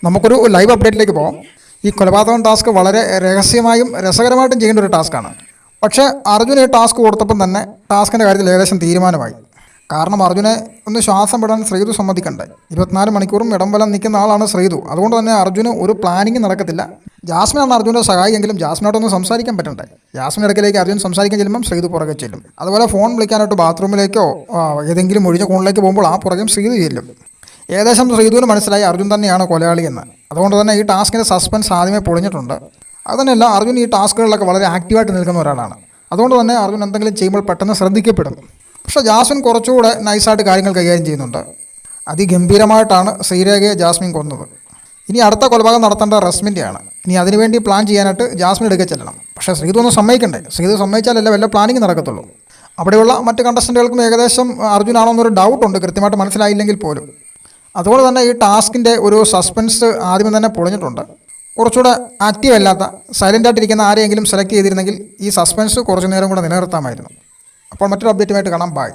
നമുക്കൊരു ലൈവ് അപ്ഡേറ്റിലേക്ക് പോകാം. ഈ കൊലപാതകം ടാസ്ക് വളരെ രഹസ്യമായും രസകരമായിട്ടും ചെയ്യേണ്ട ഒരു ടാസ്ക്കാണ്. പക്ഷേ അർജുന് ഈ ടാസ്ക് കൊടുത്തപ്പം തന്നെ ടാസ്കിൻ്റെ കാര്യത്തിൽ ഏകദേശം തീരുമാനമായി. കാരണം അർജുനെ ഒന്ന് ശ്വാസം വിടാൻ ശ്രീതു സമ്മതിക്കണ്ടേ. 24 മണിക്കൂറും ഇടം വലം നിൽക്കുന്ന ആളാണ് ശ്രീതു. അതുകൊണ്ട് തന്നെ അർജുന് ഒരു പ്ലാനിങ് നടക്കത്തില്ല. ജാസ്മിനാണ് അർജുൻ്റെ സഹായിയെങ്കിലും ജാസ്മിനോടൊന്ന് സംസാരിക്കാൻ പറ്റണ്ടേ. ജാസ്മിൻ ഇടയ്ക്കിലേക്ക് അർജുൻ സംസാരിക്കാൻ ചെല്ലുമ്പം ശ്രീതു പുറകെ ചെല്ലും. അതുപോലെ ഫോൺ വിളിക്കാനായിട്ട് ബാത്റൂമിലേക്കോ ഏതെങ്കിലും ഒഴിഞ്ഞ കോണിലേക്ക് പോകുമ്പോൾ ആ പുറകെയും ശ്രീതു ചെല്ലും. ഏകദേശം ശ്രീതുവിന് മനസ്സിലായി അർജുൻ തന്നെയാണ് കൊലയാളിയെന്ന്. അതുകൊണ്ട് തന്നെ ഈ ടാസ്കിൻ്റെ സസ്പെൻസ് ആദ്യമേ പൊളിഞ്ഞിട്ടുണ്ട്. അതുതന്നെയല്ല, അർജുൻ ഈ ടാസ്കുകളിലൊക്കെ വളരെ ആക്റ്റീവായിട്ട് നിൽക്കുന്ന ഒരാളാണ്. അതുകൊണ്ട് തന്നെ അർജുൻ എന്തെങ്കിലും ചെയ്യുമ്പോൾ പെട്ടെന്ന് ശ്രദ്ധിക്കപ്പെടും. പക്ഷേ ജാസ്മിൻ കുറച്ചുകൂടെ നൈസായിട്ട് കാര്യങ്ങൾ കൈകാര്യം ചെയ്യുന്നുണ്ട്. അതിഗംഭീരമായിട്ടാണ് ശ്രീരേഖയെ ജാസ്മിൻ കൊന്നത്. ഇനി അടുത്ത കൊലപാതകം നടത്തേണ്ട റസ്മിൻ്റെയാണ്. ഇനി അതിനുവേണ്ടി പ്ലാൻ ചെയ്യാനായിട്ട് ജാസ്മിൻ എടുക്കെ ചെല്ലണം. പക്ഷേ ശ്രീതു ഒന്ന് സമ്മതിക്കണ്ടേ. ശ്രീതു സമ്മതിച്ചാലല്ലേ വല്ല പ്ലാനിങ് നടക്കത്തുള്ളൂ. അവിടെയുള്ള മറ്റ് കണ്ടസ്റ്റൻറ്റുകൾക്കും ഏകദേശം അർജുനാണെന്നൊരു ഡൗട്ടുണ്ട്, കൃത്യമായിട്ട് മനസ്സിലായില്ലെങ്കിൽ പോലും. അതുകൊണ്ട് തന്നെ ഈ ടാസ്കിൻ്റെ ഒരു സസ്പെൻസ് ആദ്യം തന്നെ പൊളിഞ്ഞിട്ടുണ്ട്. കുറച്ചുകൂടെ ആക്റ്റീവ് അല്ലാത്ത സൈലൻ്റായിട്ടിരിക്കുന്ന ആരെയെങ്കിലും സെലക്ട് ചെയ്തിരുന്നെങ്കിൽ ഈ സസ്പെൻസ് കുറച്ചു നേരം കൂടെ നിലനിർത്താമായിരുന്നു. അപ്പോൾ മറ്റൊരു അപ്ഡേറ്റുമായിട്ട് കാണാം. ബൈ.